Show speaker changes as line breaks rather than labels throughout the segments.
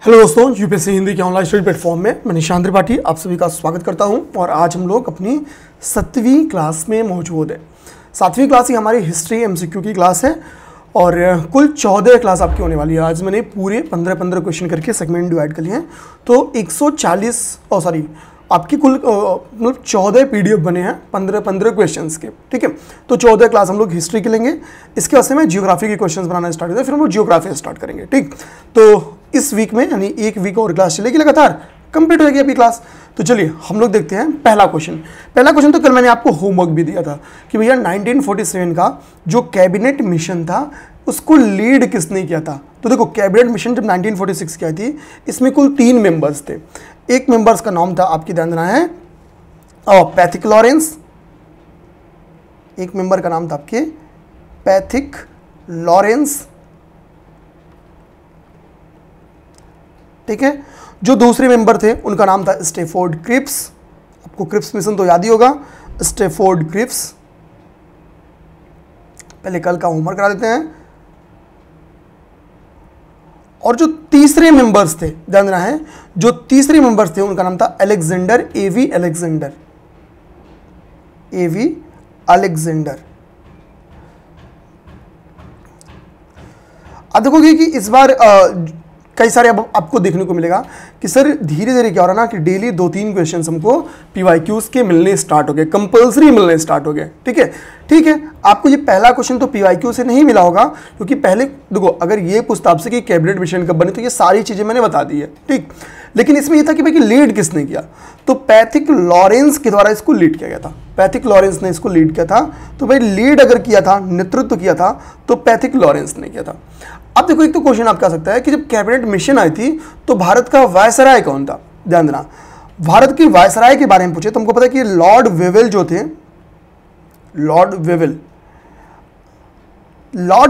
Hello दोस्तों, UPSC Hindi के online study platform में मैं निशांत त्रिपाठी आप सभी का स्वागत करता हूं। और आज हम लोग अपनी 7वीं क्लास में मौजूद है। 7वीं क्लास ही हमारी हिस्ट्री एमसीक्यू की क्लास है और कुल 14 क्लास आपकी होने वाली है। आज मैंने पूरे 15 क्वेश्चन करके सेगमेंट डिवाइड कर लिए हैं, तो 140 आपकी कुल मतलब 14 पीडीएफ बने हैं 15 क्वेश्चंस के। ठीक है, तो 14 क्लास हम लोग हिस्ट्री के लेंगे। इसके बाद से मैं जियोग्राफी के क्वेश्चंस बनाना स्टार्ट करते हैं, फिर हम लोग जियोग्राफी स्टार्ट करेंगे। ठीक, तो इस वीक में यानी एक वीक और क्लास चलेगी, लगातार कंप्लीट हो जाएगी अभी क्लास। तो चलिए हम लोग देखते हैं पहला क्वेश्चन। तो कल मैंने आपको होमवर्क भी दिया था कि भैया 1947 का जो कैबिनेट मिशन था उसको लीड किसने किया था। तो देखो, कैबिनेट मिशन जब 1946 की आई थी, इसमें कुल 3 मेंबर्स थे। एक मेंबर्स का नाम था, आपकी ध्यान देना है, पैथिक लॉरेंस। एक मेंबर का नाम था आपके पैथिक लॉरेंस। ठीक है, जो दूसरे मेंबर थे उनका नाम था स्टेफोर्ड क्रिप्स। आपको क्रिप्स मिशन तो याद ही होगा, स्टेफोर्ड क्रिप्स। पहले कल का होमवर्क करा देते हैं। और जो तीसरे मेंबर्स थे, ध्यान देना है, जो तीसरे मेंबर्स थे उनका नाम था अलेक्जेंडर, एवी अलेक्जेंडर। एवी अलेक्जेंडर। अब देखोगे कि इस बार कई सारे अब आपको देखने को मिलेगा कि सर धीरे धीरे क्या हो रहा है ना कि डेली 2-3 क्वेश्चन हमको पीवाईक्यूज के मिलने स्टार्ट हो गए, कंपल्सरी मिलने स्टार्ट हो गए। ठीक है, आपको ये पहला क्वेश्चन तो पीवाईक्यू से नहीं मिला होगा, क्योंकि पहले देखो, अगर ये पूछता आपसे कि कैबिनेट मिशन कब बनी, तो ये सारी चीजें मैंने बता दी है। ठीक, लेकिन इसमें यह था कि भाई कि लीड किसने किया, तो पैथिक लॉरेंस के द्वारा इसको लीड किया गया था। पैथिक लॉरेंस ने इसको लीड किया था। तो भाई लीड अगर किया था, नेतृत्व किया था, तो पैथिक लॉरेंस ने किया था। अब देखो, एक तो क्वेश्चन आपका आ सकता है कि जब कैबिनेट मिशन आई थी तो भारत का वायसराय कौन था। ध्यान देना, भारत की वायसराय के बारे में पूछे तो हमको पता है कि लॉर्ड वेवेल जो थे, लॉर्ड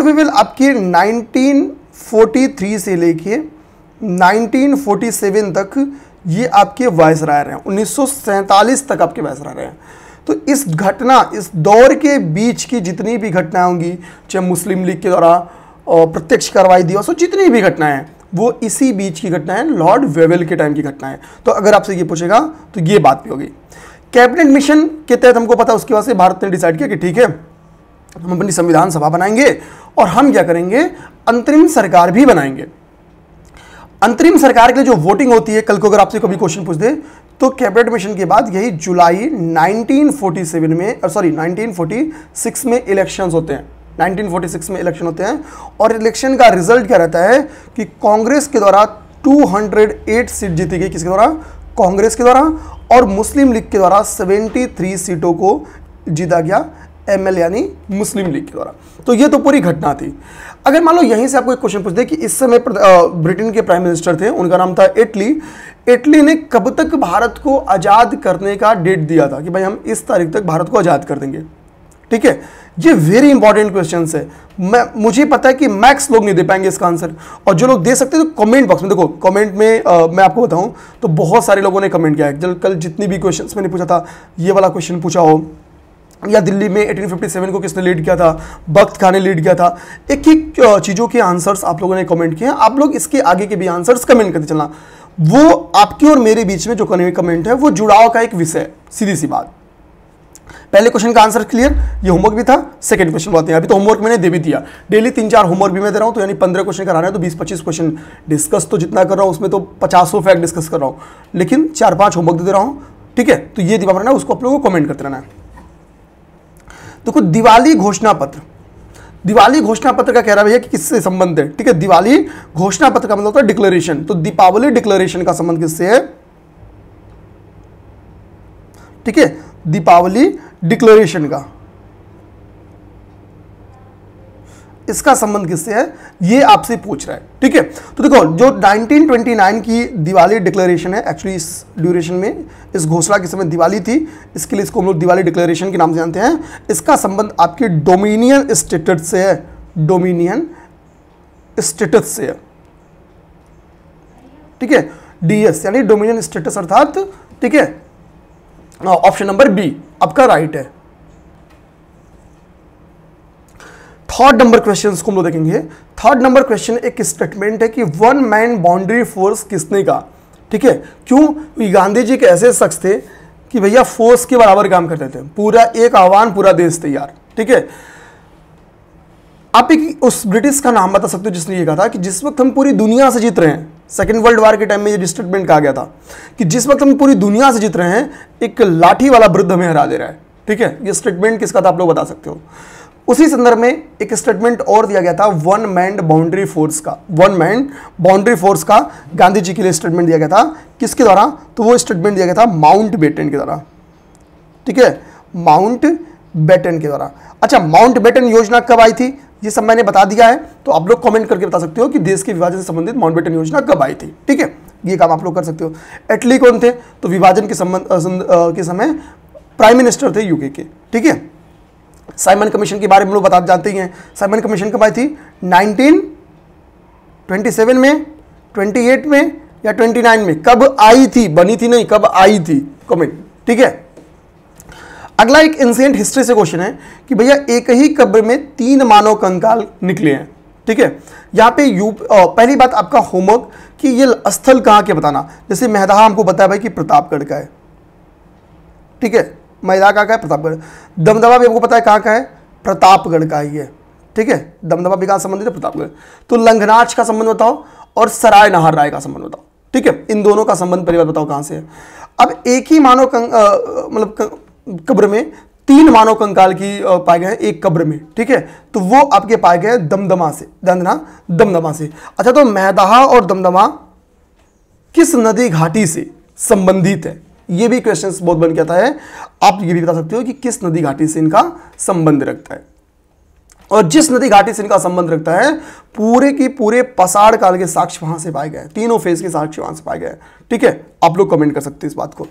वेवेल आपके 1943 से लेके 1947 तक ये आपके वायसराय रहे हैं। 1947 तक आपके वायसराय रहे हैं। तो इस दौर के बीच की जितनी भी घटनाएं होंगी, चाहे मुस्लिम लीग के द्वारा और प्रत्यक्ष कार्रवाई दिवस, जितनी भी घटनाएं वो इसी बीच की घटनाएं, लॉर्ड वेवेल के टाइम की घटनाएं। तो अगर आपसे ये पूछेगा तो ये बात भी होगी। कैबिनेट मिशन के तहत हमको पता, उसके बाद से भारत ने डिसाइड किया कि ठीक है, हम अपनी संविधान सभा बनाएंगे और हम क्या करेंगे, अंतरिम सरकार भी बनाएंगे। अंतरिम सरकार के लिए जो वोटिंग होती है, कल को अगर आपसे कभी क्वेश्चन पूछ दे तो कैबिनेट मिशन के बाद यही जुलाई 1946 में इलेक्शंस होते हैं। 1946 में इलेक्शन होते हैं और इलेक्शन का रिजल्ट क्या रहता है कि कांग्रेस के द्वारा 208 सीट जीती गई। किसके द्वारा? कांग्रेस के द्वारा। और मुस्लिम लीग के द्वारा 73 सीटों को जीता गया, एमएल यानी मुस्लिम लीग के द्वारा। तो ये तो पूरी घटना थी। अगर मान लो यहीं से आपको एक क्वेश्चन पूछ दे कि इस समय ब्रिटेन के प्राइम मिनिस्टर थे, उनका नाम था एटली। एटली ने कब तक भारत को आज़ाद करने का डेट दिया था कि भाई हम इस तारीख तक भारत को आज़ाद कर देंगे। ठीक है, ये वेरी इंपॉर्टेंट क्वेश्चन है। मुझे पता है कि मैक्स लोग नहीं दे पाएंगे इसका आंसर, और जो लोग दे सकते हैं तो कमेंट बॉक्स में देखो। कमेंट में मैं आपको बताऊं तो बहुत सारे लोगों ने कमेंट किया है। कल जितनी भी क्वेश्चंस मैंने पूछा था, ये वाला क्वेश्चन पूछा हो, या दिल्ली में 1857 को किसने लीड किया था, बख्त खान ने लीड किया था, एक एक चीज़ों के आंसर्स आप लोगों ने कमेंट किए हैं। आप लोग इसके आगे के भी आंसर्स कमेंट करते चलना। वो आपके और मेरे बीच में जो कमेंट है वो जुड़ाव का एक विषय है, सीधी सी बात। पहले क्वेश्चन का आंसर क्लियर, ये होमवर्क भी था। सेकंड क्वेश्चन बात है, अभी तो होमवर्क मैंने दे भी दिया। डेली 3-4 होमवर्क भी मैं दे रहा हूं, तो यानी 15 क्वेश्चन करा रहे हैं, तो 20-25 क्वेश्चन डिस्कस तो जितना कर रहा हूं उसमें तो 50 फैक्ट डिस्कस कर रहा हूं, लेकिन 4-5 होमवर्क दे रहा हूं। ठीक है, तो ये दिमाग रखना, उसको आप लोगों को कमेंट करते रहना है। देखो, दिवाली घोषणा पत्र का कह रहा है कि किससे संबंध है। ठीक है, दिवाली घोषणा पत्र का मतलब होता है डिक्लेरेशन। तो दीपावली डिक्लेरेशन का संबंध किससे है? ठीक है, दीपावली डिक्लेरेशन का, इसका संबंध किससे है ये आपसे पूछ रहा है। ठीक है, तो देखो, जो 1929 की दिवाली डिक्लेरेशन है, एक्चुअली इस ड्यूरेशन में, इस घोषणा के समय दिवाली थी, इसके लिए इसको हम लोग दिवाली डिक्लेरेशन के नाम से जानते हैं। इसका संबंध आपके डोमिनियन स्टेटस से है। डोमिनियन स्टेटस से है। ठीक है, डीएस यानी डोमिनियन स्टेटस अर्थात। ठीक है, ऑप्शन नंबर बी आपका राइट है। थर्ड नंबर क्वेश्चन को हम लोग देखेंगे। थर्ड नंबर क्वेश्चन एक स्टेटमेंट है कि वन मैन बाउंड्री फोर्स किसने कहा, ठीक है। क्यों? गांधी जी के ऐसे शख्स थे कि भैया फोर्स के बराबर काम करते थे, पूरा एक आह्वान पूरा देश तैयार, ठीक है। आप एक उस ब्रिटिश का नाम बता सकते हो जिसने ये कहा था कि जिस वक्त हम पूरी दुनिया से जीत रहे हैं, सेकेंड वर्ल्ड वॉर के टाइम में ये स्टेटमेंट कहा गया था कि जिस वक्त हम पूरी दुनिया से जीत रहे हैं, एक लाठी वाला वृद्ध हमें हरा दे रहा है, ठीक है। ये स्टेटमेंट किसका था आप लोग बता सकते हो। उसी संदर्भ में एक स्टेटमेंट और दिया गया था वन मैन बाउंड्री फोर्स का, वन मैन बाउंड्री फोर्स का गांधी जी के लिए स्टेटमेंट दिया गया था। किसके द्वारा? तो वो स्टेटमेंट दिया गया था माउंट बेटन के द्वारा, ठीक है, माउंट बेटन के द्वारा। अच्छा, माउंट बेटन योजना कब आई थी ये सब मैंने बता दिया है, तो आप लोग कमेंट करके बता सकते हो कि देश के विभाजन से संबंधित माउंट बेटन योजना कब आई थी, ठीक है। ये काम आप लोग कर सकते हो। एटली कौन थे? तो विभाजन के के समय प्राइम मिनिस्टर थे यूके के, ठीक है। साइमन कमीशन के बारे में लोग बता जानते हैं। साइमन कमीशन कब आई थी? 1927 में, 28 में या 29 में? कब आई थी, बनी थी नहीं, कब आई थी, कमेंट, ठीक है। अगला एक एंशिएंट हिस्ट्री से क्वेश्चन है कि भैया एक ही कब्र में 3 मानव कंकाल निकले हैं, ठीक है। यहाँ पे पहली बात आपका होमवर्क कि ये स्थल कहाँ के बताना। जैसे मेहदहा हमको बताया भाई कि प्रतापगढ़ का है, ठीक है, मैदा का है प्रतापगढ़। दमदमा भी हमको पता है कहाँ का है, प्रतापगढ़ का ही है, ठीक है। दमदमा भी कहाँ संबंधित है? प्रतापगढ़। तो लंघनाच का संबंध बताओ और सराय नहार राय का संबंध बताओ, ठीक है। इन दोनों का संबंध पहली बात बताओ कहाँ से है। अब एक ही मानव मतलब कब्र में 3 मानव कंकाल की पाए गए हैं एक कब्र में, ठीक है। तो वो आपके पाए गए दमदमा से, दमदमा से। अच्छा, तो मेहदहा और दमदमा किस नदी घाटी से संबंधित है? ये भी क्वेश्चन बहुत बन जाता है। आप ये भी बता सकते हो कि किस नदी घाटी से इनका संबंध रखता है। और जिस नदी घाटी से इनका संबंध रखता है, पूरे की पूरे पसाड़ काल के साक्ष्य वहां से पाए गए, तीनों फेज के साक्ष्य वहां से पाए गए, ठीक है। आप लोग कमेंट कर सकते हैं इस बात को।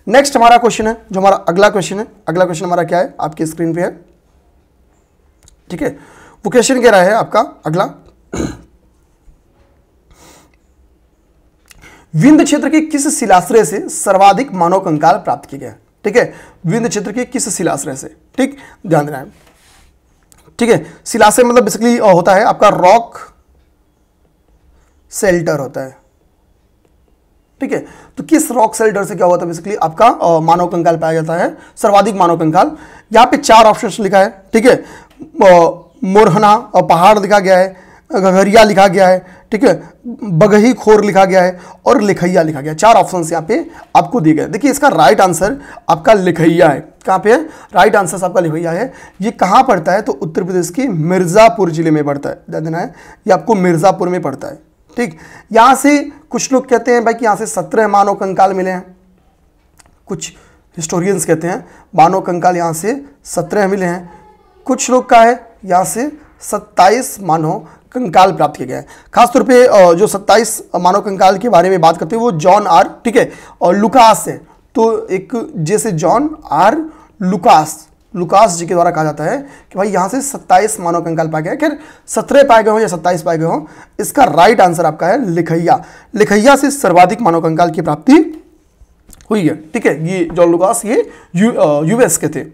नेक्स्ट हमारा क्वेश्चन है, जो हमारा अगला क्वेश्चन है। अगला क्वेश्चन हमारा क्या है? आपकी स्क्रीन पे है, ठीक है। वो क्वेश्चन कह रहा है आपका अगला, विंध्य क्षेत्र के किस शिलाश्रय से सर्वाधिक मानव कंकाल प्राप्त किए गए, ठीक है। विंध्य क्षेत्र के किस शिलाश्रय से, ठीक, ध्यान देना है, ठीक है। शिलाश्रय मतलब बेसिकली होता है आपका रॉक शेल्टर होता है, ठीक है। तो किस रॉक शेल्टर से क्या होता है बेसिकली आपका मानव कंकाल पाया जाता है, सर्वाधिक मानव कंकाल। यहाँ पे 4 ऑप्शन लिखा है, ठीक है। मोरहना और पहाड़ लिखा गया है, घघरिया लिखा गया है, ठीक है, बगही खोर लिखा गया है और लिखैया लिखा गया है। 4 ऑप्शन यहाँ पे आपको दिए गए। देखिए इसका राइट आंसर आपका लिखैया है। कहाँ पे है? राइट आंसर आपका लिखैया है। ये कहाँ पड़ता है? तो उत्तर प्रदेश के मिर्ज़ापुर जिले में पड़ता है, ध्यान देना है, ये आपको मिर्ज़ापुर में पड़ता है, ठीक। यहाँ से कुछ लोग कहते हैं भाई कि यहाँ से 17 मानव कंकाल मिले हैं, कुछ हिस्टोरियंस कहते हैं मानव कंकाल यहाँ से 17 मिले हैं, कुछ लोग का है यहाँ से 27 मानव कंकाल प्राप्त किए गए हैं। खासतौर पे जो 27 मानव कंकाल के बारे में बात करते हैं वो जॉन आर, ठीक है, और लुकास है। तो एक जैसे जॉन आर लुकास जी के द्वारा कहा जाता है कि भाई यहाँ से 27 मानव कंकाल पाए गए। खैर 17 पाए गए हों या 27 पाए गए हों, इसका राइट आंसर आपका है लिखैया। लिखैया से सर्वाधिक मानव कंकाल की प्राप्ति हुई है, ठीक है। ये जॉन लुकास ये यूएस के थे।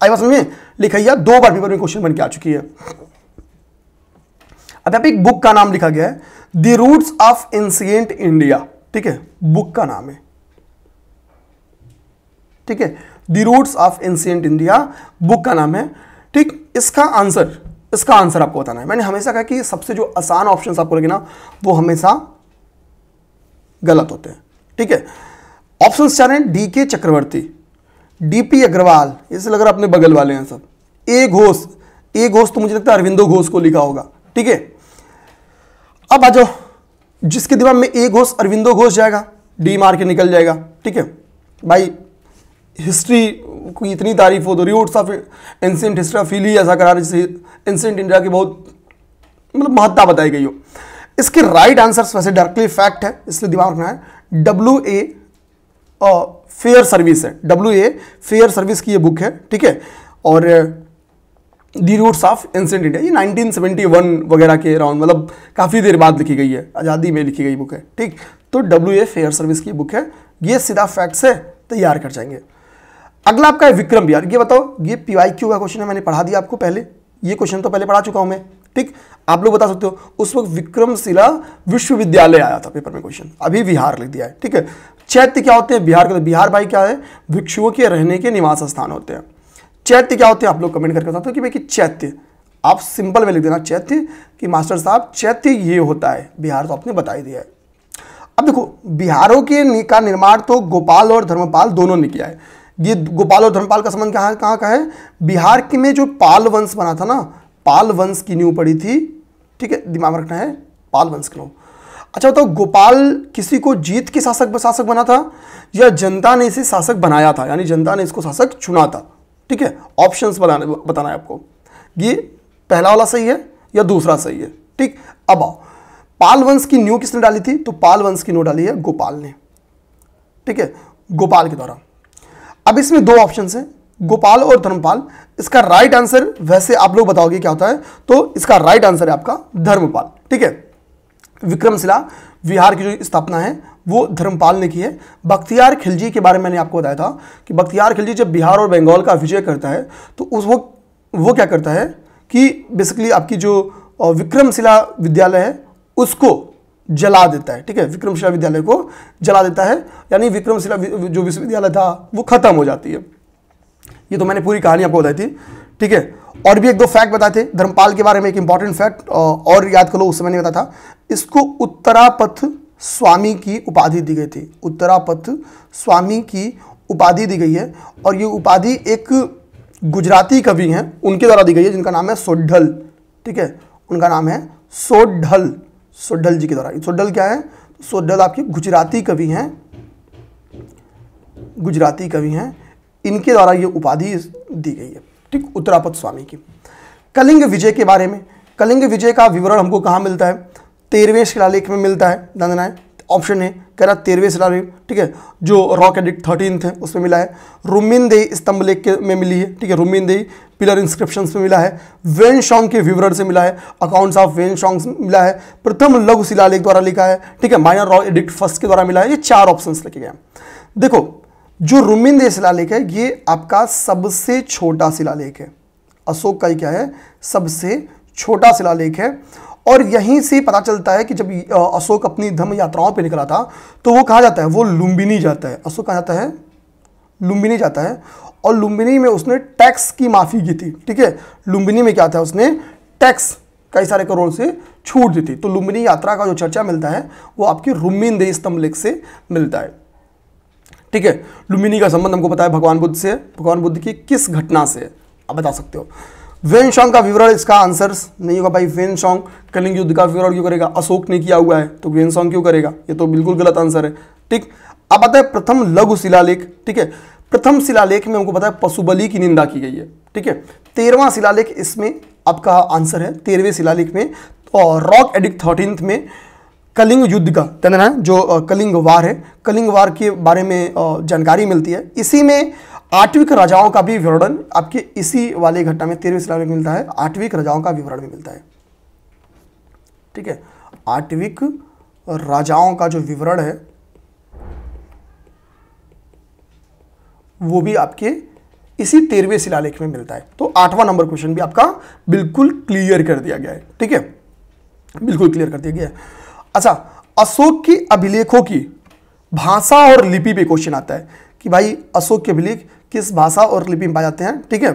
आई बात समझ में? लिखैया 2 बार पेपर में क्वेश्चन बन के आ चुकी है। अब यहाँ पे एक बुक का नाम लिखा गया है, the roots of ancient India, ठीक है, बुक का नाम है, ठीक है, the roots of ancient India book का नाम है, ठीक। इसका आंसर आपको बताना है। मैंने हमेशा कहा कि सबसे जो आसान ऑप्शंस आपको लगे ना वो हमेशा गलत होते हैं, ठीक है। ऑप्शंस 4 हैं, डी के चक्रवर्ती, डीपी अग्रवाल, इसे लग रहा अपने बगल वाले हैं सब, ए घोष तो मुझे लगता है अरविंदो घोष को लिखा होगा, ठीक है। अब आ जाओ, जिसके दिमाग में ए घोष अरविंदो घोष जाएगा, डी मार के निकल जाएगा, ठीक है। भाई हिस्ट्री की इतनी तारीफ हो तो roots of ancient history of हिली ऐसा करा जिससे एंशिएंट इंडिया की बहुत मतलब महत्ता बताई गई हो। इसके राइट आंसर वैसे डायरेक्टली फैक्ट है, इसलिए दिमाग रखना है, WA फेयर सर्विस है, WA फेयर सर्विस की ये बुक है, ठीक है। और the roots of ancient India ये 1971 वगैरह के अराउंड मतलब काफ़ी देर बाद लिखी गई है, आज़ादी में लिखी गई बुक है, ठीक। तो WA फेयर सर्विस की बुक है, ये सीधा फैक्ट है, तैयार कर जाएंगे। अगला आपका है विक्रम बिहार। ये बताओ, ये PYQ का क्वेश्चन है, मैंने पढ़ा दिया आपको पहले, ये क्वेश्चन तो पहले पढ़ा चुका हूं मैं, ठीक। आप लोग बता सकते हो उस वक्त विक्रमशिला विश्वविद्यालय आया था पेपर में क्वेश्चन, अभी बिहार लिख दिया है, ठीक है। चैत्य क्या होते हैं बिहार के? बिहार भाई क्या है? भिक्षुओं के रहने के निवास स्थान होते हैं। चैत्य क्या होते हैं? आप लोग कमेंट करके बताते हो कि भाई कि चैत्य, आप सिंपल में लिख देना चैत्य कि मास्टर साहब चैत्य ये होता है। बिहार तो आपने बता ही दिया है। अब देखो बिहारों का निर्माण तो गोपाल और धर्मपाल दोनों ने किया है। ये गोपाल और धर्मपाल का संबंध कहाँ का है? बिहार के में जो पाल वंश बना था ना, पाल वंश की नींव पड़ी थी, ठीक है, दिमाग में रखना है, पाल वंश की नींव। अच्छा बताओ गोपाल किसी को जीत के शासक बना था या जनता ने इसे शासक बनाया था, यानी जनता ने इसको शासक चुना था, ठीक है। ऑप्शंस बताना है आपको, ये पहला वाला सही है या दूसरा सही है, ठीक। अब आओ, पाल वंश की नींव किसने डाली थी? तो पाल वंश की नींव डाली है गोपाल ने, ठीक है, गोपाल के द्वारा। अब इसमें दो ऑप्शन हैं, गोपाल और धर्मपाल। इसका राइट आंसर वैसे आप लोग बताओगे क्या होता है, तो इसका राइट आंसर है आपका धर्मपाल, ठीक है। विक्रमशिला विहार की जो स्थापना है वो धर्मपाल ने की है। बख्तियार खिलजी के बारे में मैंने आपको बताया था कि बख्तियार खिलजी जब बिहार और बंगाल का विजय करता है तो उस वो क्या करता है कि बेसिकली आपकी जो विक्रमशिला विद्यालय है उसको जला देता है, ठीक है, विक्रमशिला विद्यालय को जला देता है, यानी विक्रमशिला जो विश्वविद्यालय था वो खत्म हो जाती है। ये तो मैंने पूरी कहानी आपको बताई थी, ठीक है। और भी एक दो फैक्ट बताए थे धर्मपाल के बारे में, एक इंपॉर्टेंट फैक्ट और याद कर लो, उस समय नहीं बताया था। इसको उत्तरापथ स्वामी की उपाधि दी गई थी, उत्तरापथ स्वामी की उपाधि दी गई है। और ये उपाधि एक गुजराती कवि हैं उनके द्वारा दी गई है जिनका नाम है सोढल, ठीक है, उनका नाम है सोढल, सोढल जी के द्वारा। सोढल क्या है? सोढल आपके गुजराती कवि हैं, गुजराती कवि हैं, इनके द्वारा ये उपाधि दी गई है, ठीक, उत्तरापथ स्वामी की। कलिंग विजय के बारे में, कलिंग विजय का विवरण हमको कहाँ मिलता है? 13वें शिलालेख में मिलता है, ध्यान देना है। ऑप्शन है कह रहा 13वें शिलालेख, ठीक है, जो रॉक एडिक्ट 13th है उसमें मिला है। रुमिनदेही स्तंभ लेख में मिली है, ठीक है, रुमिनदेही पिलर इंस्क्रिप्शंस में मिला है। वेनशोंग के विवरण से मिला है, अकाउंट्स ऑफ वेनशोंग मिला है। प्रथम लघु शिलालेख द्वारा लिखा है, ठीक है, माइनर रॉक एडिक्ट फर्स्ट के द्वारा मिला है। ये 4 ऑप्शंस लिखे गए हैं। देखो जो रुमिनदेही शिलालेख है ये आपका सबसे छोटा शिलालेख है, अशोक का ही क्या है? सबसे छोटा शिलालेख है। और यहीं से पता चलता है कि जब अशोक अपनी धर्म यात्राओं पे निकला था तो वो कहाँ जाता है? वो लुम्बिनी जाता है। अशोक कहाँ जाता है? लुम्बिनी जाता है। और लुम्बिनी में उसने टैक्स की माफ़ी की थी, ठीक है, लुम्बिनी में क्या था? उसने टैक्स कई सारे करोड़ से छूट दी थी। तो लुम्बिनी यात्रा का जो चर्चा मिलता है वो आपकी रुमिनदेही स्तंभ लेख से मिलता है, ठीक है। लुम्बिनी का संबंध हमको पता है भगवान बुद्ध से, भगवान बुद्ध की किस घटना से आप बता सकते हो। वेनशोंग का विवरण इसका आंसर नहीं होगा भाई। वेनशोंग कलिंग युद्ध का विवरण क्यों करेगा? अशोक ने किया हुआ है तो वेनशोंग क्यों करेगा? ये तो बिल्कुल गलत आंसर है, ठीक। अब आता है प्रथम लघु शिलालेख, ठीक है। प्रथम शिलालेख में हमको पता है पशुबलि की निंदा की गई है, ठीक है। 13वां शिलालेख इसमें आपका आंसर है, 13वें शिलालेख में। और रॉक एडिक्ट 13th में कलिंग युद्ध का कहना है, जो कलिंग वार है, कलिंग वार के बारे में जानकारी मिलती है। इसी में आठविक राजाओं का भी विवरण आपके इसी वाले घटना में 13वें शिलालेख में मिलता है। आठविक राजाओं का विवरण भी मिलता है, ठीक है। आठविक राजाओं का जो विवरण है वो भी आपके इसी 13वें शिलालेख में मिलता है। तो 8वां नंबर क्वेश्चन भी आपका बिल्कुल क्लियर कर दिया गया है, ठीक है, बिल्कुल क्लियर कर दिया गया है। अच्छा, अशोक के अभिलेखों की भाषा और लिपि पे क्वेश्चन आता है कि भाई अशोक के अभिलेख किस भाषा और लिपि में पाए जाते हैं, ठीक है,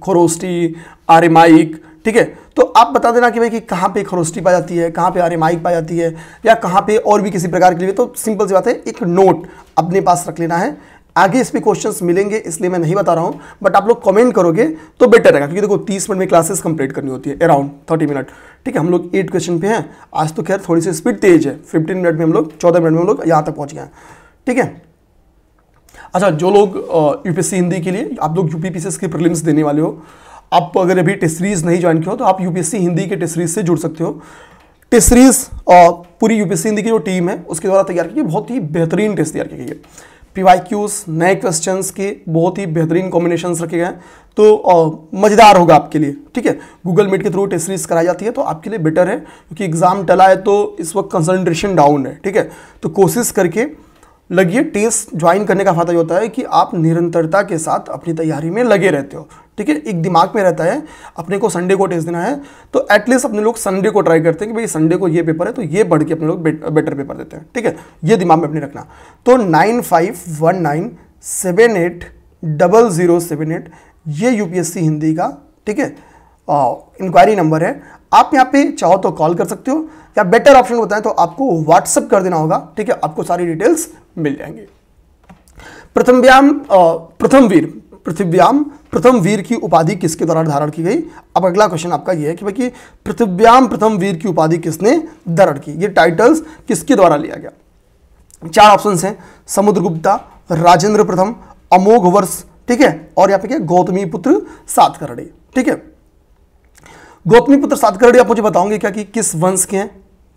खरोष्टी, आर्यमाइक, ठीक है। तो आप बता देना कि भाई कि कहाँ पे खरोष्टी पाई जाती है, कहाँ पे आर्यमाइक पाई जाती है, या कहाँ पे और भी किसी प्रकार के लिए। तो सिंपल सी बात है, एक नोट अपने पास रख लेना है। आगे इस पे क्वेश्चंस मिलेंगे इसलिए मैं नहीं बता रहा हूँ, बट आप लोग कमेंट करोगे तो बेटर रहेगा, क्योंकि देखो 30 मिनट में क्लासेस कंप्लीट करनी होती है, अराउंड 30 मिनट, ठीक है। हम लोग 8 क्वेश्चन पे हैं। आज तो खैर थोड़ी सी स्पीड तेज है, 15 मिनट में हम लोग 14 मिनट में हम लोग यहाँ तक पहुँच गए हैं, ठीक है। अच्छा, जो लोग यूपीएससी हिंदी के लिए आप लोग यूपीपीसीएस की प्रीलिम्स देने वाले हो, आप अगर अभी टेस्ट सीरीज नहीं ज्वाइन किया हो तो आप यूपीएससी हिंदी के टेस्ट सीरीज से जुड़ सकते हो। टेस्ट सीरीज पूरी यूपीएससी हिंदी की जो टीम है उसके द्वारा तैयार की गई, बहुत ही बेहतरीन टेस्ट तैयार की गई है। पीवाईक्यूज, नए क्वेश्चंस के बहुत ही बेहतरीन कॉम्बिनेशंस रखे गए हैं, तो मज़ेदार होगा आपके लिए, ठीक है। गूगल मीट के थ्रू टेस्ट सीरीज कराई जाती है तो आपके लिए बेटर है, क्योंकि एग्जाम टला है तो इस वक्त कंसंट्रेशन डाउन है, ठीक है। तो कोशिश करके लगिए। टेस्ट ज्वाइन करने का फायदा ये होता है कि आप निरंतरता के साथ अपनी तैयारी में लगे रहते हो, ठीक है। एक दिमाग में रहता है अपने को संडे को टेस्ट देना है, तो एटलीस्ट अपने लोग संडे को ट्राई करते हैं कि भाई संडे को ये पेपर है तो ये पढ़ के अपने लोग बेटर पेपर देते हैं, ठीक है। ये दिमाग में अपने रखना। तो 9519780078 ये यूपीएससी हिंदी का, ठीक है, इंक्वायरी नंबर है। आप यहाँ पे चाहो तो कॉल कर सकते हो, या बेटर ऑप्शन होता है तो आपको व्हाट्सअप कर देना होगा, ठीक है। आपको सारी डिटेल्स मिल जाएंगी। प्रथम वीर की उपाधि किसके द्वारा धारण की गई। अब अगला क्वेश्चन आपका यह है कि भाई कि पृथिव्याम प्रथम वीर की उपाधि किसने धारण की, ये टाइटल्स किसके द्वारा लिया गया। 4 ऑप्शंस हैं, समुद्रगुप्ता, राजेंद्र प्रथम, अमोघ वर्ष, ठीक है, और यहाँ पे क्या गौतमीपुत्र सातकर्णी, ठीक है। गौतमीपुत्र सातकर्णी आप मुझे बताओगे क्या कि किस वंश के हैं,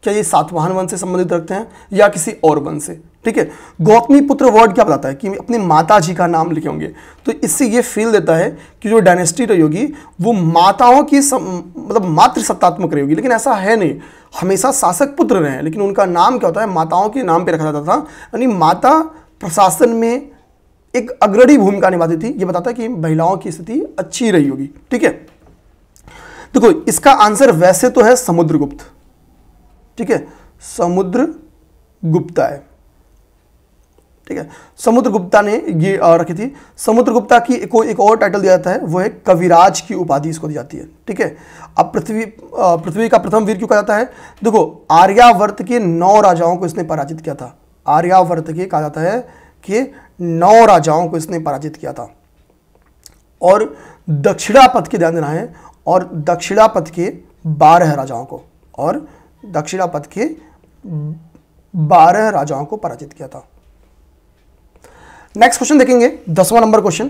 क्या ये सातवाहन वंश से संबंधित रखते हैं या किसी और वंश से, ठीक है। गौतमीपुत्र वर्ड क्या बताता है कि अपनी माता जी का नाम लिखे होंगे, तो इससे ये फील देता है कि जो डायनेस्टी रही होगी वो माताओं की मतलब मातृ सत्तात्मक रही होगी, लेकिन ऐसा है नहीं। हमेशा शासक पुत्र रहे हैं, लेकिन उनका नाम क्या होता है, माताओं के नाम पे रखा जाता था। यानी माता प्रशासन में एक अग्रणी भूमिका निभाती थी। ये बताता है कि महिलाओं की स्थिति अच्छी रही होगी, ठीक है। देखो इसका आंसर वैसे तो है समुद्रगुप्त, ठीक है, समुद्रगुप्ता है, ठीक है। समुद्रगुप्ता ने ये रखी थी। समुद्रगुप्ता की एक और टाइटल दिया जाता है, वो है कविराज की उपाधि इसको दी जाती है, ठीक है। अब पृथ्वी का प्रथम वीर क्यों कहा जाता है, देखो आर्यावर्त के 9 राजाओं को इसने पराजित किया था। आर्यावर्त के कहा जाता है कि 9 राजाओं को इसने पराजित किया था। और दक्षिणापथ के ध्यान देना है, और दक्षिणापथ के 12 राजाओं को, और दक्षिणापथ के 12 राजाओं को पराजित किया था। नेक्स्ट क्वेश्चन देखेंगे, 10वां नंबर क्वेश्चन।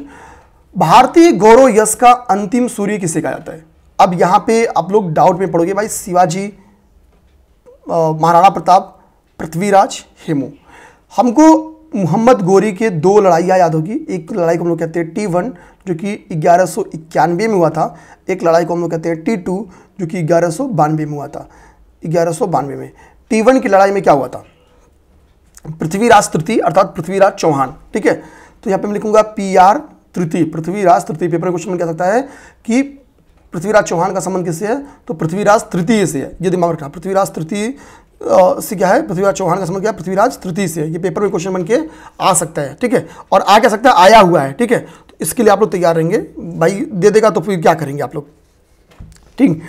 भारतीय गौरव यश का अंतिम सूर्य किसे कहा जाता है। अब यहां पे आप लोग डाउट में पड़ोगे, भाई शिवाजी, महाराणा प्रताप, पृथ्वीराज, हेमू। हमको मोहम्मद गोरी के 2 लड़ाइयाँ याद होगी। एक लड़ाई को हम लोग कहते हैं T1 जो कि 1191 में हुआ था, एक लड़ाई को हम लोग कहते हैं T2 जो कि 1192 में हुआ था। 1192 में T1 की लड़ाई में क्या हुआ था, पृथ्वीराज तृतीय अर्थात पृथ्वीराज चौहान, ठीक है। तो यहाँ पे मैं लिखूंगा PR तृतीय, पृथ्वीराज तृतीय। पेपर क्वेश्चन में कह सकता है कि पृथ्वीराज चौहान का संबंध किससे है, तो पृथ्वीराज तृतीय से है। ये दिमाग रखना, पृथ्वीराज तृतीय से क्या है, पृथ्वीराज चौहान का संबंध क्या है, पृथ्वीराज तृतीय से है। ये पेपर में क्वेश्चन बन के आ सकता है, ठीक है, और आ क्या सकता है, आया हुआ है, ठीक है। तो इसके लिए आप लोग तैयार रहेंगे, भाई दे देगा तो फिर क्या करेंगे आप लोग, ठीक।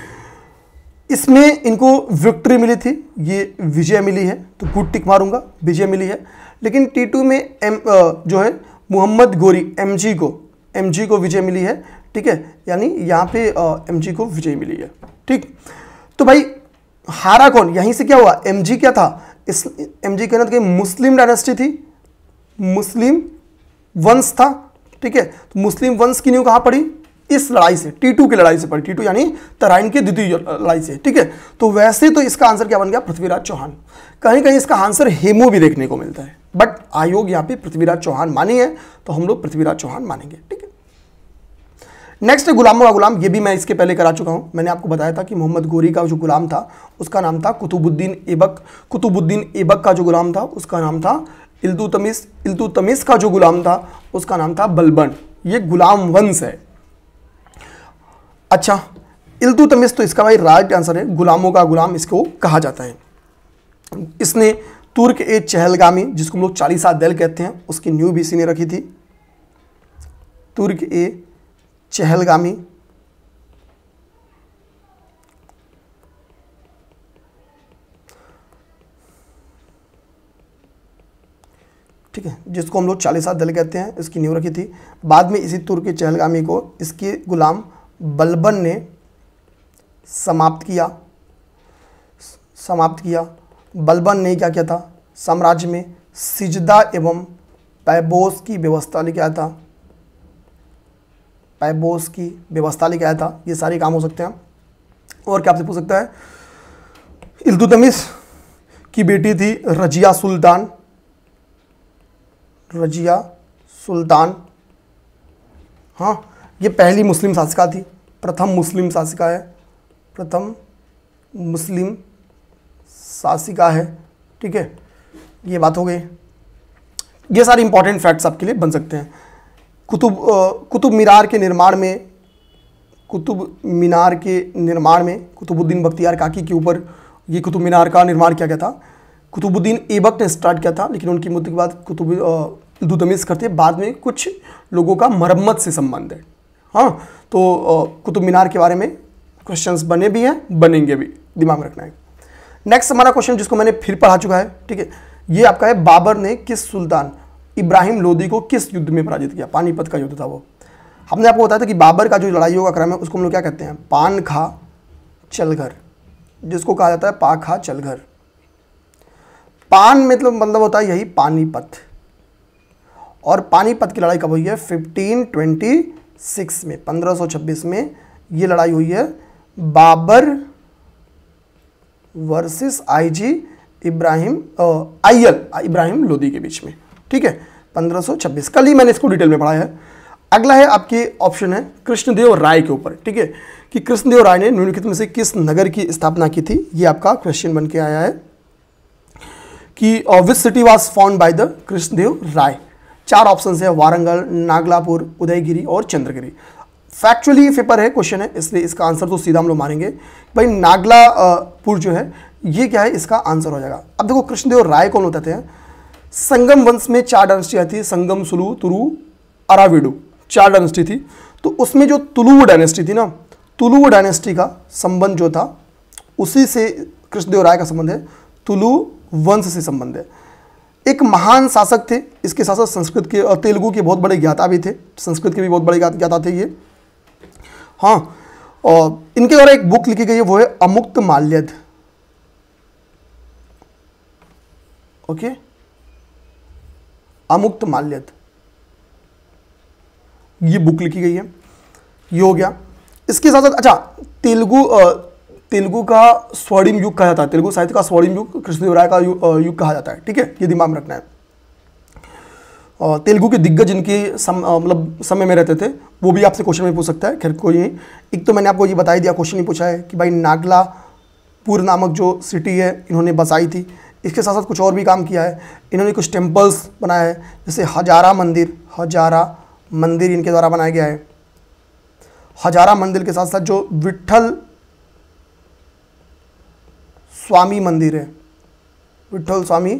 इसमें इनको विक्ट्री मिली थी, ये विजय मिली है, तो गुड टिक मारूंगा, विजय मिली है। लेकिन T2 में जो है मोहम्मद गोरी MG को विजय मिली है, ठीक है, यानी यहाँ पे MG को विजय मिली है, ठीक। तो भाई हारा कौन, यहीं से क्या हुआ, MG क्या था, इस MG के अंदर मुस्लिम डायनेस्टी थी, मुस्लिम वंश था, ठीक है। तो मुस्लिम वंश की नींव कहां पड़ी, इस लड़ाई से, T2 की लड़ाई से पड़ी। T2 यानी तराइन के द्वितीय लड़ाई से, ठीक है। तो वैसे तो इसका आंसर क्या बन गया, पृथ्वीराज चौहान। कहीं कहीं इसका आंसर हेमू भी देखने को मिलता है, बट आयोग यहाँ पे पृथ्वीराज चौहान मानी है, तो हम लोग पृथ्वीराज चौहान मानेंगे, ठीक है। नेक्स्ट है गुलामों का गुलाम। ये भी मैं इसके पहले करा चुका हूं। मैंने आपको बताया था कि मोहम्मद गोरी का जो गुलाम था उसका नाम था कुतुबुद्दीन ऐबक। कुतुबुद्दीन ऐबक का जो गुलाम था उसका नाम था इल्तुतमिश। इल्तुतमिश का जो गुलाम था उसका नाम था बलबन। ये गुलाम वंश है। अच्छा, इल्तुतमिश तो इसका भाई राइट आंसर है, गुलामों का गुलाम इसको कहा जाता है। इसने तुर्क ए चहलगामी, जिसको हम लोग चालीसा दल कहते हैं, उसकी नींव भी इसी ने रखी थी। तुर्क ए चहलगामी, ठीक है, जिसको हम लोग चालीसा दल कहते हैं, इसकी नींव रखी थी। बाद में इसी तुर्क के चहलगामी को इसके गुलाम बलबन ने समाप्त किया। बलबन ने क्या किया था, साम्राज्य में सिजदा एवं पैबोस की व्यवस्था लेके आया था। पैबोस की व्यवस्था लेके आया था। ये सारे काम हो सकते हैं। और क्या आपसे पूछ सकता है, इल्तुतमिश की बेटी थी रजिया सुल्तान। हाँ, ये पहली मुस्लिम शासिका थी, प्रथम मुस्लिम शासिका है, ठीक है। ये बात हो गई। ये सारे इंपॉर्टेंट फैक्ट्स आपके लिए बन सकते हैं। कुतुब मीनार के निर्माण में कुतुबुद्दीन बख्तियार काकी के ऊपर ये कुतुब मीनार का निर्माण किया गया था। कुतुबुद्दीन ऐबक ने स्टार्ट किया था, लेकिन उनकी मृत्यु के बाद इल्तुतमिश करते बाद में कुछ लोगों का मरम्मत से संबंध है। हाँ, तो कुतुब मीनार के बारे में क्वेश्चंस बने भी हैं, बनेंगे भी, दिमाग में रखना है। नेक्स्ट हमारा क्वेश्चन जिसको मैंने फिर पढ़ा चुका है, ठीक है, ये आपका है, बाबर ने किस सुल्तान इब्राहिम लोदी को किस युद्ध में पराजित किया? पानीपत का युद्ध था वो। हमने आपको बताया था कि बाबर का जो लड़ाइयों का क्रम है उसको हम लोग क्या कहते हैं? पान खा चलघर, जिसको कहा जाता है पा खा चलघर। पान मतलब होता है यही पानीपत, और पानीपत की लड़ाई कब हुई है? 1526 में, 1526 में ये लड़ाई हुई है बाबर वर्सेस इब्राहिम लोदी के बीच में, ठीक है, 1526। कल ही मैंने इसको डिटेल में पढ़ा है। अगला है आपके ऑप्शन है कृष्णदेव राय के ऊपर, ठीक है, कि कृष्णदेव राय ने निम्नलिखित में से किस नगर की स्थापना की थी? ये आपका क्वेश्चन बन के आया है कि which city was found by the Krishnadeva Raya. 4 option है, वारंगल, नागलापुर, उदयगिरी और चंद्रगिरी। फैक्चुअली पेपर है, क्वेश्चन है, इसलिए इसका आंसर तो सीधा हम लोग मारेंगे भाई नागलापुर जो है ये क्या है, इसका आंसर हो जाएगा। अब देखो कृष्णदेव राय कौन होते हैं? संगम वंश में 4 डायनेस्टी आती है, संगम, सुलु, तुरु, अराविडु, 4 डायनेस्टी थी। तो उसमें जो तुलुव डायनेस्टी थी ना, तुलुव डायनेस्टी का संबंध जो था उसी से कृष्णदेव राय का संबंध है, तुलु वंश से संबंध है। एक महान शासक थे, इसके साथ साथ संस्कृत के, तेलुगु के बहुत बड़े ज्ञाता भी थे, संस्कृत के भी बहुत बड़े ज्ञाता थे ये। हाँ, और इनके द्वारा एक बुक लिखी गई है, वो है अमुक्त माल्यद। ओके, अमुक्त माल्यद, ये बुक लिखी गई है, ये हो गया। इसके साथ साथ अच्छा, तेलुगु का स्वर्णिम युग कहा जाता है, तेलुगु साहित्य का स्वर्णिम युग कृष्णदेव राय का युग कहा जाता है, ठीक है, ये दिमाग में रखना है। और तेलुगु के दिग्गज जिनके मतलब समय में रहते थे वो भी आपसे क्वेश्चन में पूछ सकता है। खैर कोई नहीं, एक तो मैंने आपको ये बता ही दिया, क्वेश्चन ही पूछा है कि भाई नागलापुर नामक जो सिटी है इन्होंने बसाई थी। इसके साथ साथ कुछ और भी काम किया है, इन्होंने कुछ टेम्पल्स बनाया है, जैसे हजारा मंदिर इनके द्वारा बनाया गया है। हजारा मंदिर के साथ साथ जो विट्ठल स्वामी मंदिर है, विट्ठल स्वामी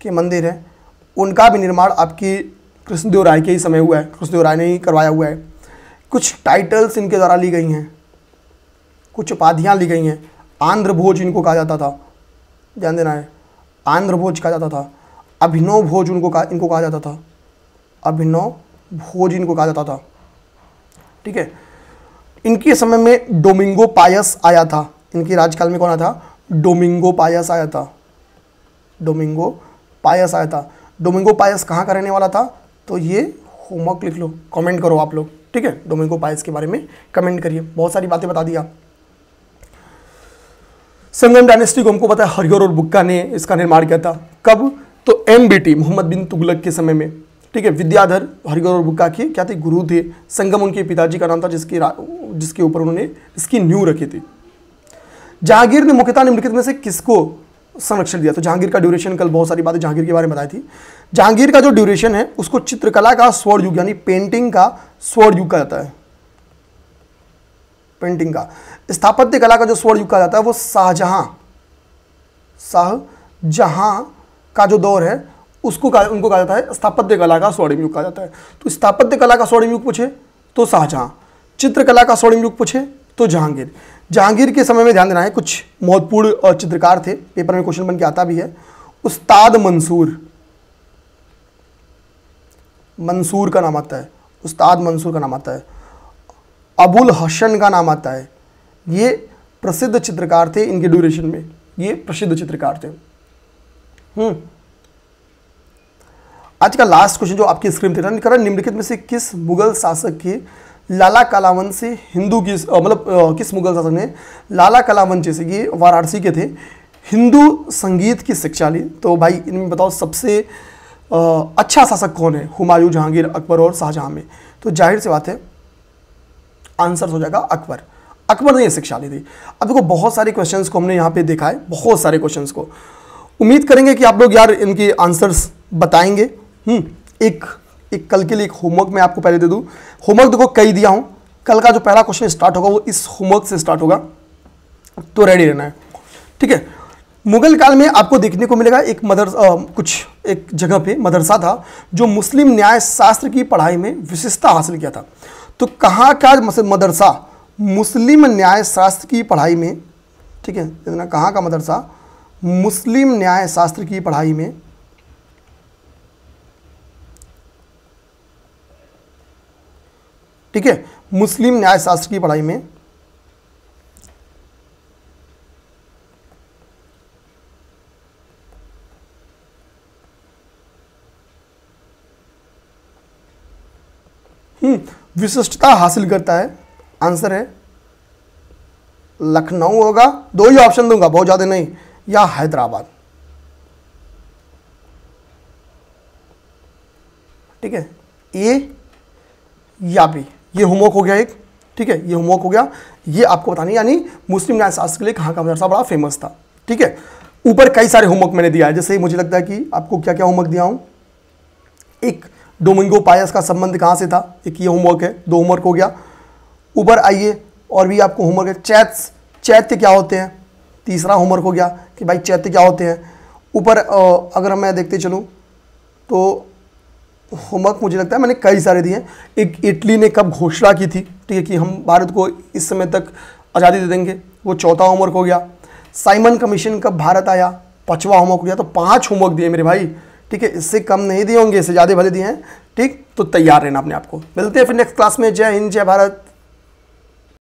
के मंदिर है, उनका भी निर्माण आपकी कृष्णदेव राय के ही समय हुआ है, कृष्णदेव राय ने ही करवाया हुआ है। कुछ टाइटल्स इनके द्वारा ली गई हैं, कुछ उपाधियाँ ली गई हैं। आंध्र भोज इनको कहा जाता था, ध्यान देना है, आंध्र भोज कहा जाता था। अभिनव भोज इनको कहा जाता था, अभिनव भोज इनको कहा जाता था, ठीक है। इनके समय में डोमिंगो पायस आया था, इनके राजकाल में कौन आया था? डोमिंगो पायस आया था, डोमिंगो पायस आया था। डोमिंगो पायस कहाँ का रहने वाला था? तो ये होमवर्क लिख लो, कमेंट करो आप लोग, ठीक है, डोमिंगो पायस के बारे में कमेंट करिए। बहुत सारी बातें बता दिया। संगम डायनेस्टी को हमको पता है हरिहर और बुक्का ने इसका निर्माण किया था। कब? तो MBT मोहम्मद बिन तुगलक के समय में, ठीक है। विद्याधर हरिहर और बुक्का के क्या थे? गुरु थे। संगम उनके पिताजी का नाम था, जिसके ऊपर उन्होंने इसकी नींव रखी थी। जहांगीर ने मुख्यतः निम्नलिखित में से किसको संरक्षण दिया? तो जहांगीर का ड्यूरेशन, कल बहुत सारी बातें जहांगीर के बारे में बताई थी। जहांगीर का जो ड्यूरेशन है उसको चित्रकला का स्वर्ण युग यानी पेंटिंग का स्वर्ण युग कहा जाता है। पेंटिंग का, स्थापत्य कला का जो स्वर्ण युग कहा जाता है वो शाहजहां का जो दौर है उनको कहा जाता है स्थापत्य कला का स्वर्णिम युग कहा जाता है। तो स्थापत्य कला का स्वर्णिम युग पूछे तो शाहजहां, चित्रकला का स्वर्णिम युग पूछे तो जहांगीर। जहांगीर के समय में ध्यान देना है, कुछ महत्वपूर्ण चित्रकार थे, पेपर में क्वेश्चन बन के आता भी है। उस्ताद मंसूर का नाम आता है, उस्ताद मंसूर का नाम आता है। अबुल हसन का नाम आता है। ये प्रसिद्ध चित्रकार थे, इनके ड्यूरेशन में ये प्रसिद्ध चित्रकार थे। आज का लास्ट क्वेश्चन जो आपकी स्क्रीन पे रन कर रहा है, निम्नलिखित में से किस मुगल शासक की लाला कलावन से हिंदू की किस मुगल शासक ने लाला कलावन जैसे कि वाराणसी के थे हिंदू संगीत की शिक्षा ली? तो भाई इनमें बताओ सबसे अच्छा शासक कौन है? हुमायूं, जहांगीर, अकबर और शाहजहां में। तो जाहिर सी बात है आंसर हो जाएगा अकबर। अकबर ने यह शिक्षा ली थी। अब देखो बहुत सारे क्वेश्चंस को हमने यहाँ पे देखा है, बहुत सारे क्वेश्चंस को। उम्मीद करेंगे कि आप लोग यार इनके आंसर्स बताएंगे एक एक कल के लिए एक होमवर्क मैं आपको पहले दे दूं। होमवर्क देखो कई दिया हूं, कल का जो पहला क्वेश्चन स्टार्ट होगा वो इस होमवर्क से स्टार्ट होगा, तो रेडी रहना है, ठीक है। मुगल काल में आपको देखने को मिलेगा एक एक जगह पे मदरसा था जो मुस्लिम न्याय शास्त्र की पढ़ाई में विशेषता हासिल किया था। तो कहाँ का मदरसा मुस्लिम न्याय शास्त्र की पढ़ाई में, ठीक है, इतना कहाँ का मदरसा मुस्लिम न्याय शास्त्र की पढ़ाई में, ठीक है, मुस्लिम न्याय शास्त्र की पढ़ाई में विशिष्टता हासिल करता है। आंसर है लखनऊ होगा, दो ही ऑप्शन दूंगा, बहुत ज्यादा नहीं, या हैदराबाद, ठीक है, ए या बी। ये होमवर्क हो गया एक, ठीक है, ये होमवर्क हो गया, ये आपको बतानी, यानी मुस्लिम न्याय शास्त्र के लिए कहाँ का मदरसा बड़ा फेमस था, ठीक है। ऊपर कई सारे होमवर्क मैंने दिया है, जैसे मुझे लगता है कि आपको क्या क्या होमवर्क दिया हूं। एक डोमिंगो पायस का संबंध कहाँ से था, एक ये होमवर्क है, दो होमवर्क हो गया। ऊपर आइए और भी आपको होमवर्क है, चैत्य क्या होते हैं, तीसरा होमवर्क हो गया कि भाई चैत्य क्या होते हैं। ऊपर अगर मैं देखते चलूँ तो होमवर्क मुझे लगता है मैंने कई सारे दिए। एक इटली ने कब घोषणा की थी, ठीक है, कि हम भारत को इस समय तक आज़ादी दे देंगे, वो चौथा होमवर्क हो गया। साइमन कमीशन कब भारत आया, पांचवा होमवर्क हो गया। तो 5 होमवर्क दिए मेरे भाई, ठीक है, इससे कम नहीं दिए होंगे, इससे ज़्यादा भले दिए हैं, ठीक। तो तैयार रहना अपने आप को। मिलते हैं फिर नेक्स्ट क्लास में। जय हिंद, जय भारत।